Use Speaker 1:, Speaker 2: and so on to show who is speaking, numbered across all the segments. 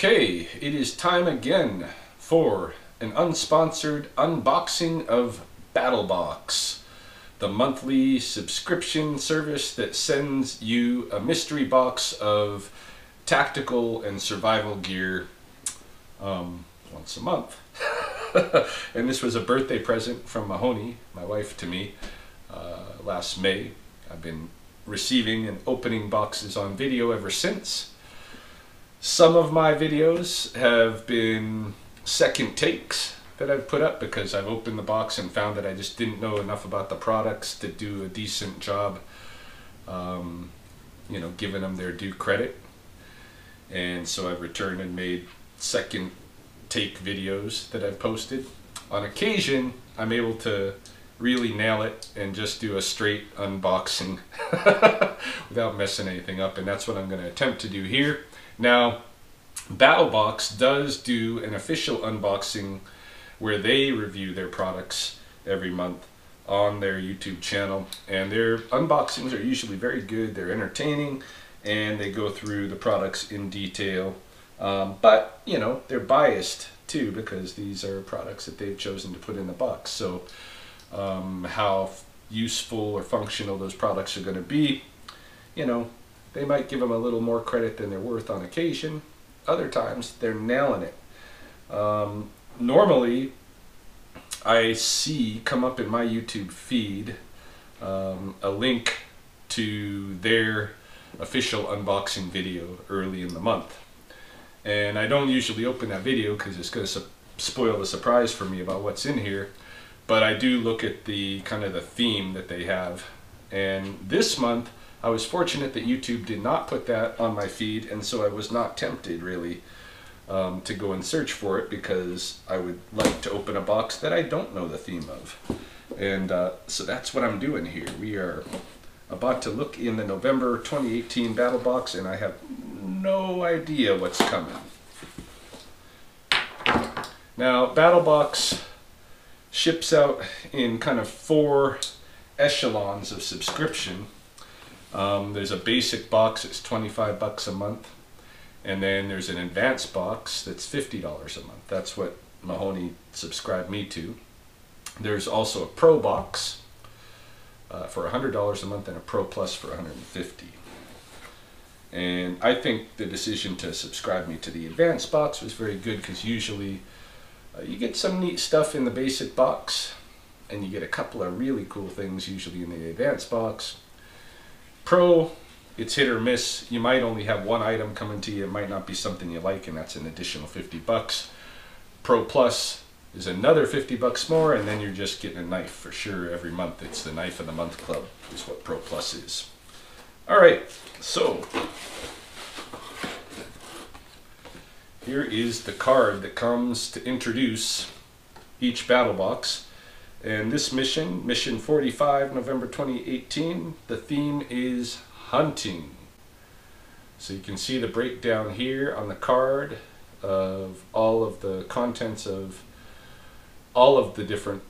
Speaker 1: Okay, it is time again for an unsponsored unboxing of BattlBox, the monthly subscription service that sends you a mystery box of tactical and survival gear once a month. And this was a birthday present from Mahoney, my wife, to me last May. I've been receiving and opening boxes on video ever since. Some of my videos have been second takes that I've put up because I've opened the box and found that I just didn't know enough about the products to do a decent job, giving them their due credit. And so I've returned and made second take videos that I've posted. On occasion, I'm able to really nail it and just do a straight unboxing without messing anything up, and that's what I'm going to attempt to do here. Now, BattlBox does do an official unboxing where they review their products every month on their YouTube channel, and their unboxings are usually very good. They're entertaining and they go through the products in detail, but you know, they're biased too because these are products that they've chosen to put in the box. So how useful or functional those products are going to be, you know, they might give them a little more credit than they're worth on occasion. Other times they're nailing it. Normally I see come up in my YouTube feed a link to their official unboxing video early in the month, and I don't usually open that video because it's going to spoil the surprise for me about what's in here, but I do look at the kind of the theme that they have. And this month I was fortunate that YouTube did not put that on my feed, and so I was not tempted really to go and search for it because I would like to open a box that I don't know the theme of. And so that's what I'm doing here. We are about to look in the November 2018 BattlBox, and I have no idea what's coming. Now, BattlBox ships out in kind of 4 echelons of subscription. There's a basic box, it's $25 a month, and then there's an advanced box that's $50 a month. That's what Mahoney subscribed me to. There's also a Pro box for $100 a month and a Pro Plus for $150. And I think the decision to subscribe me to the advanced box was very good because usually you get some neat stuff in the basic box and you get a couple of really cool things usually in the advanced box. Pro, it's hit or miss. You might only have one item coming to you. It might not be something you like, and that's an additional $50. Pro Plus is another $50 more, and then you're just getting a knife for sure every month. It's the Knife of the Month Club is what Pro Plus is. Alright, so here is the card that comes to introduce each BattlBox. And this mission, Mission 45, November 2018, the theme is hunting. So you can see the breakdown here on the card of all of the contents of all of the different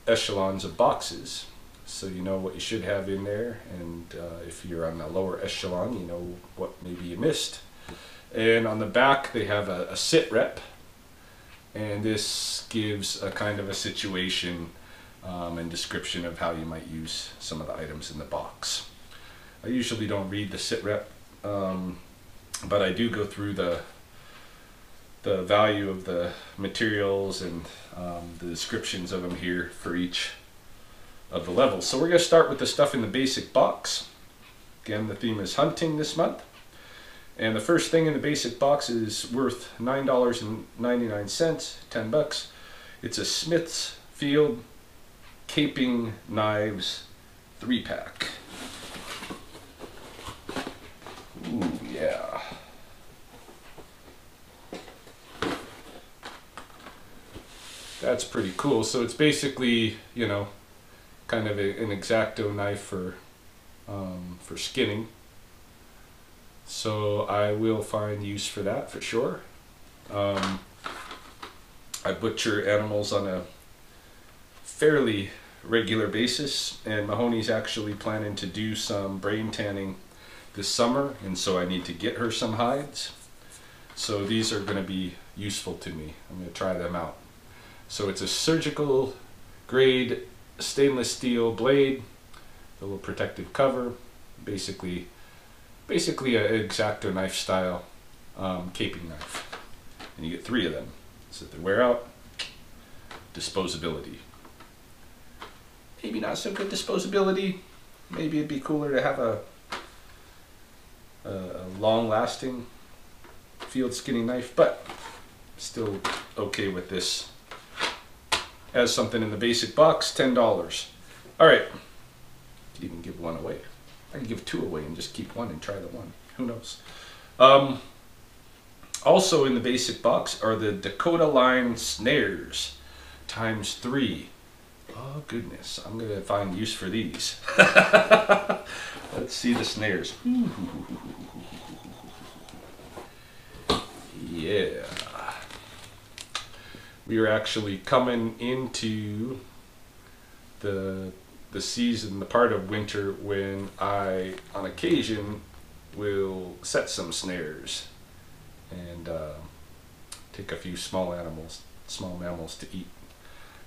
Speaker 1: echelons of boxes. So you know what you should have in there, and if you're on the lower echelon, you know what maybe you missed. And on the back they have a sit rep, and this gives a kind of a situation and description of how you might use some of the items in the box. I usually don't read the sit rep, but I do go through the value of the materials and the descriptions of them here for each of the levels. So we're going to start with the stuff in the basic box. Again, the theme is hunting this month. And the first thing in the basic box is worth $9.99, $10. It's a Smith's Field Caping Knives 3-pack. Ooh, yeah. That's pretty cool. So it's basically, you know, kind of an X-Acto knife for skinning. So I will find use for that for sure. I butcher animals on a fairly regular basis, and Mahoney's actually planning to do some brain tanning this summer, and so I need to get her some hides. So these are going to be useful to me. I'm going to try them out. So it's a surgical grade stainless steel blade, a little protective cover, basically an X-Acto knife style caping knife. And you get 3 of them. So they wear out. Disposability. Maybe not so good disposability. Maybe it'd be cooler to have a long-lasting field skinning knife, but still okay with this as something in the basic box. $10. All right, could even give 1 away. I could give 2 away and just keep 1 and try the 1. Who knows? Also in the basic box are the Dakota line snares times 3. Oh goodness, I'm gonna find use for these. Let's see the snares. Yeah. We are actually coming into the season, the part of winter when I, on occasion, will set some snares and take a few small mammals to eat.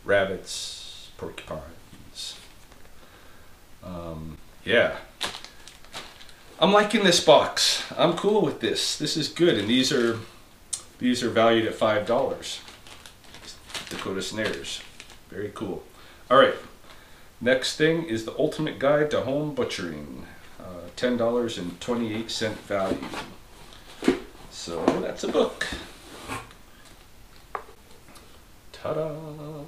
Speaker 1: Rabbits, porcupines. Yeah. I'm liking this box. I'm cool with this. This is good, and these are valued at $5. Dakota snares. Very cool. All right. Next thing is the Ultimate Guide to Home Butchering. $10.28 value. So that's a book. Ta-da!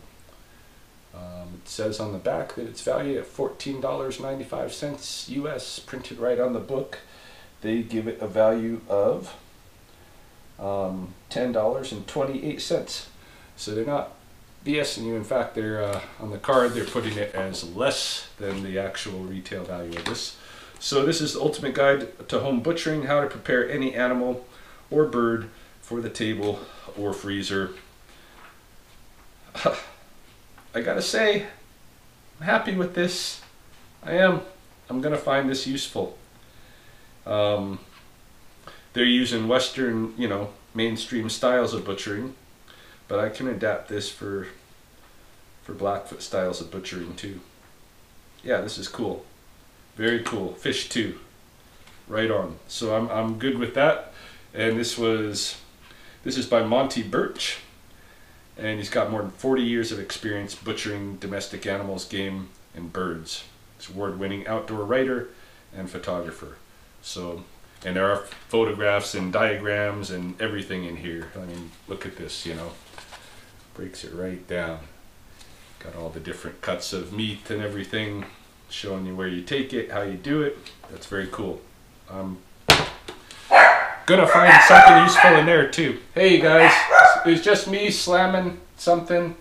Speaker 1: It says on the back that it's valued at $14.95 US, printed right on the book. They give it a value of $10.28. So they're not BSing you. In fact, they're on the card, they're putting it as less than the actual retail value of this. So this is the Ultimate Guide to Home Butchering, how to prepare any animal or bird for the table or freezer. I gotta say, I'm happy with this. I am. I'm gonna find this useful. They're using Western, mainstream styles of butchering, but I can adapt this for Blackfoot styles of butchering too. Yeah, this is cool. Very cool. Fish 2. Right on. So I'm good with that. And this is by Monty Birch. And he's got more than 40 years of experience butchering domestic animals, game, and birds. He's an award-winning outdoor writer and photographer. So, and there are photographs and diagrams and everything in here. I mean, look at this, breaks it right down. Got all the different cuts of meat and everything, showing you where you take it, how you do it. That's very cool. Gonna find something useful in there too. Hey you guys, it was just me slamming something.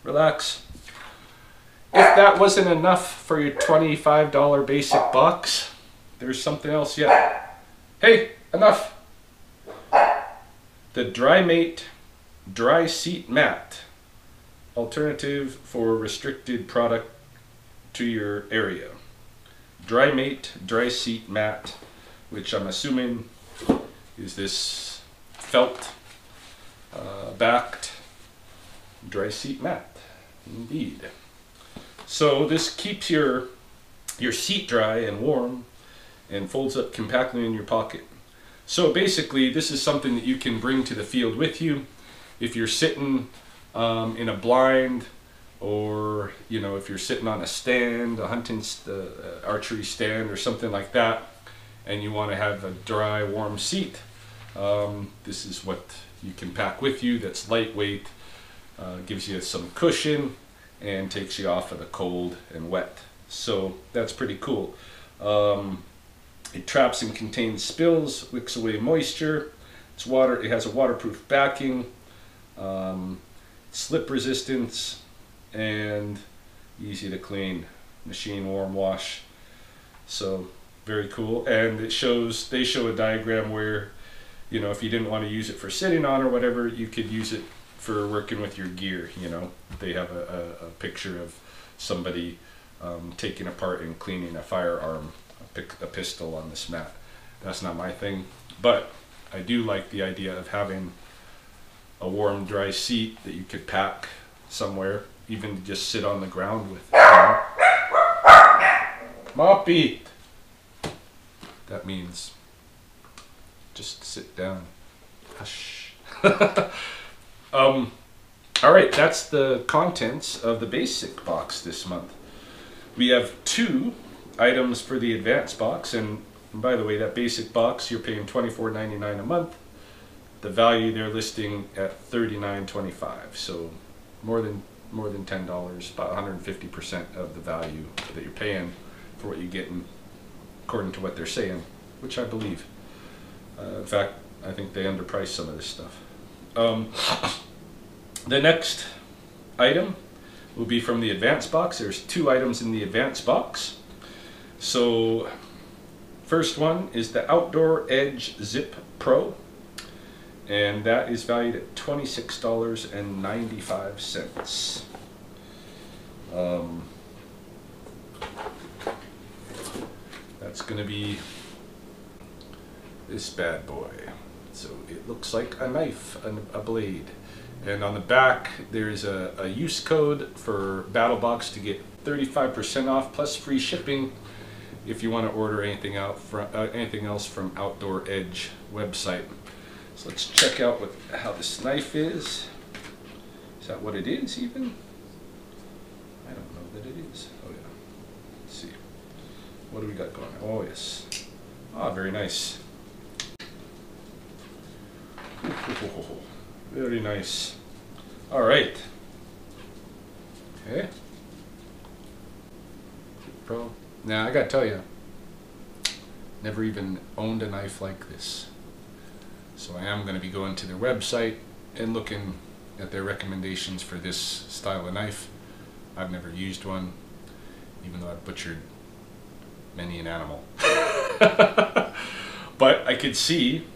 Speaker 1: Relax. If that wasn't enough for your $25 basic box, there's something else yet. Hey, enough. The DryMate Dry Seat Mat, alternative for restricted product to your area. DryMate Dry Seat Mat, which I'm assuming is this felt backed dry seat mat. Indeed. So this keeps your seat dry and warm and folds up compactly in your pocket. So basically this is something that you can bring to the field with you if you're sitting in a blind, or if you're sitting on a stand, a hunting archery stand or something like that, and you want to have a dry, warm seat. This is what you can pack with you that's lightweight, gives you some cushion, and takes you off of the cold and wet. So that's pretty cool. It traps and contains spills, wicks away moisture. It has a waterproof backing, slip resistance, and easy to clean, machine warm wash. So very cool. And they show a diagram where if you didn't want to use it for sitting on or whatever, you could use it for working with your gear. They have a picture of somebody taking apart and cleaning a firearm, a pistol on this mat. That's not my thing, but I do like the idea of having a warm, dry seat that you could pack somewhere, even to just sit on the ground with. Moppy! That means just sit down. Hush. Alright, that's the contents of the basic box this month. We have 2 items for the advanced box, and by the way, that basic box you're paying $24.99 a month. The value they're listing at $39.25, so more than $10, about 150% of the value that you're paying for what you're getting, according to what they're saying, which I believe. In fact, I think they underpriced some of this stuff. The next item will be from the advanced box. There's 2 items in the advanced box. So first one is the Outdoor Edge Zip Pro, and that is valued at $26.95. That's going to be this bad boy. So it looks like a knife, a blade. And on the back there's a use code for BattlBox to get 35% off plus free shipping if you want to order anything else from Outdoor Edge website. So let's check out how this knife is. Is that what it is even? I don't know that it is. Oh yeah. Let's see. What do we got going on? Oh yes. Ah, very nice. Very nice. All right. Okay. Pro. Now I gotta tell you, never even owned a knife like this. So I am going to be going to their website and looking at their recommendations for this style of knife. I've never used one, even though I've butchered many an animal. But I could see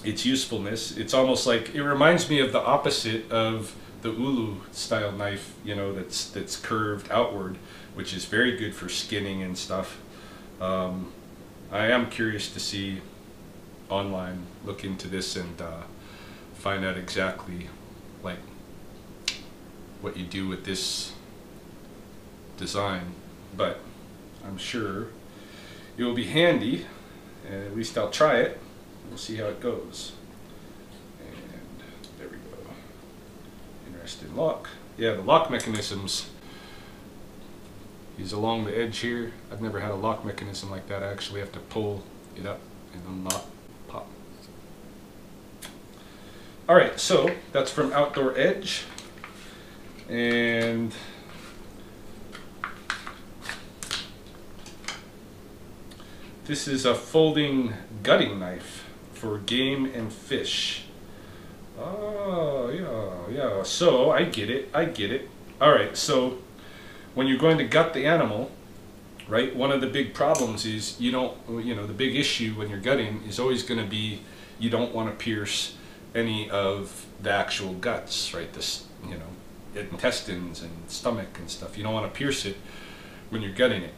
Speaker 1: its usefulness. It's almost like, it reminds me of the opposite of the ulu style knife, you know, that's curved outward, which is very good for skinning and stuff. I am curious to see online, look into this and find out exactly like what you do with this design, but I'm sure it will be handy, and at least I'll try it. We'll see how it goes. And there we go. Interesting lock. Yeah, the lock mechanisms is along the edge here. I've never had a lock mechanism like that. I actually have to pull it up and unlock, pop. Alright, so that's from Outdoor Edge. And this is a folding gutting knife for game and fish. Oh, yeah. So I get it. Alright, so when you're going to gut the animal, right, one of the big problems is the big issue when you're gutting is always going to be you don't want to pierce any of the actual guts, right? This, intestines and stomach and stuff. You don't want to pierce it when you're gutting it.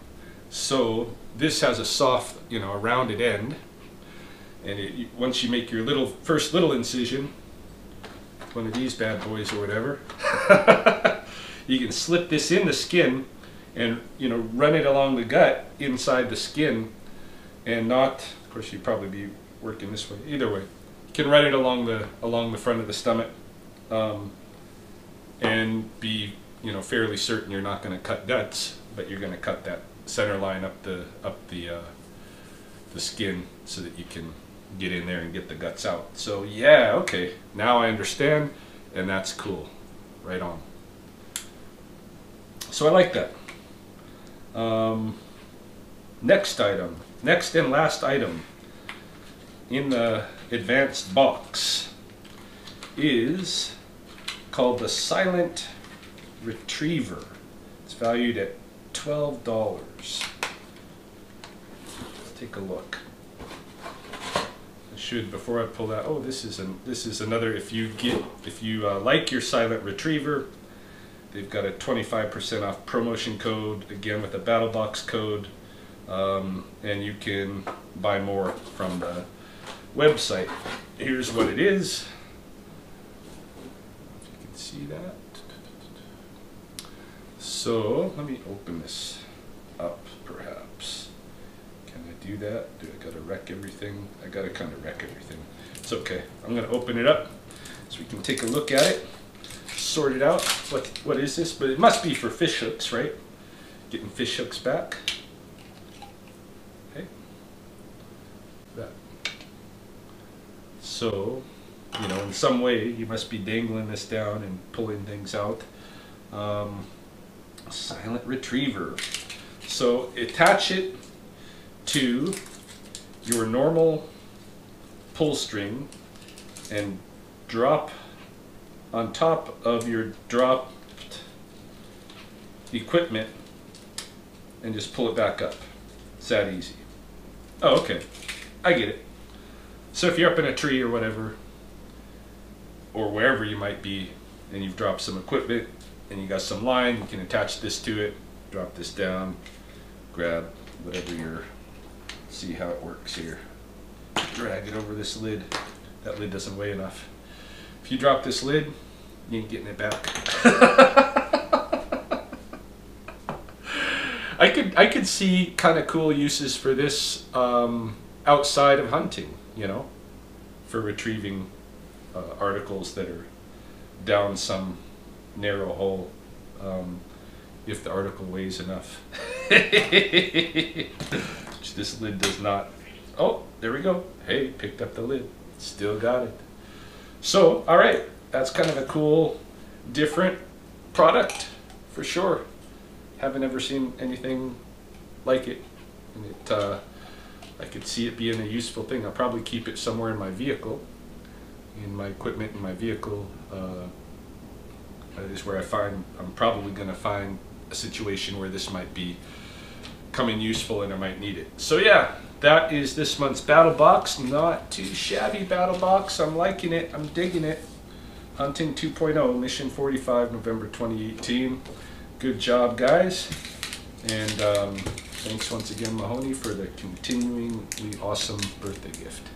Speaker 1: So this has a soft, a rounded end, and once you make your first little incision, one of these bad boys or whatever, you can slip this in the skin and run it along the gut inside the skin, and not, of course you'd probably be working this way, either way. You can run it along the front of the stomach, and be fairly certain you're not going to cut guts, but you're going to cut that center line up the skin so that you can get in there and get the guts out. So yeah, okay, now I understand, and that's cool. Right on. So I like that. Next and last item in the advanced box is called the Silent Retriever. It's valued at $12. Let's take a look. I should, before I pull that. Oh, this is another. If you like your Silent Retriever, they've got a 25% off promotion code, again with a BattlBox code, and you can buy more from website. Here's what it is. If you can see that. So let me open this up, perhaps. Can I do that? Do I gotta wreck everything? I gotta kind of wreck everything. It's okay. I'm gonna open it up so we can take a look at it, sort it out. What is this? But it must be for fish hooks, right? Getting fish hooks back. Okay. That. So, you know, in some way you must be dangling this down and pulling things out. Silent retriever. So attach it to your normal pull string and drop on top of your dropped equipment and just pull it back up. It's that easy. Oh, okay. I get it. So if you're up in a tree or whatever, or wherever you might be, and you've dropped some equipment and you got some line, you can attach this to it, drop this down, grab whatever your, see how it works here. Drag it over this lid. That lid doesn't weigh enough. If you drop this lid, you ain't getting it back. I could see kind of cool uses for this outside of hunting, you know, for retrieving articles that are down some narrow hole, if the article weighs enough. Which this lid does not. Oh, there we go. Hey, picked up the lid. Still got it. So, all right, that's kind of a cool, different product for sure. Haven't ever seen anything like it, and it I could see it being a useful thing. I'll probably keep it somewhere in my vehicle, in my equipment in my vehicle. That is where I'm probably going to find a situation where this might be coming useful and I might need it. So yeah, that is this month's BattlBox. Not too shabby BattlBox. I'm liking it. I'm digging it. Hunting 2.0, Mission 45, November 2018. Good job, guys. And thanks once again, Mahoney, for the continuingly awesome birthday gift.